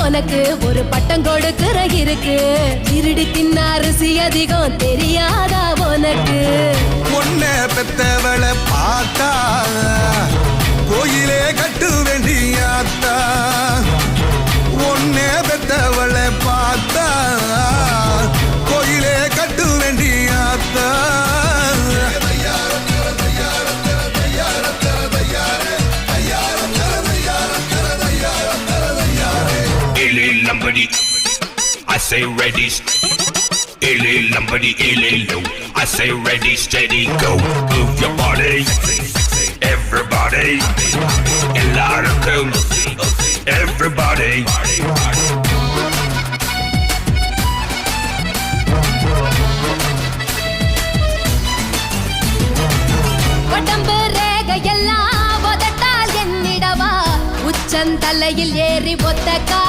உனக்கு ஒரு பட்டம் கொடுக்கிற இருக்கு. திருடி தின்ன அரிசி அதிகம் தெரியாதா உனக்கு? பொண்ண பெத்தவளை பார்த்தா கோயிலே கட்டு வேண்டியாத்தா. ஒன்னே பெத்தவளை பார்த்தா கோயிலே கட்டு வேண்டியாத்தா. I say ready. Illy lumbody, illy low. I say ready, steady, go. Move your body, everybody. எல்லாருக்கும் everybody. உடம்பு ரேகையெல்லாம் உதட்டால் எண்ணிடவா? உச்சந்தலையில் ஏறி ஒத்த கால்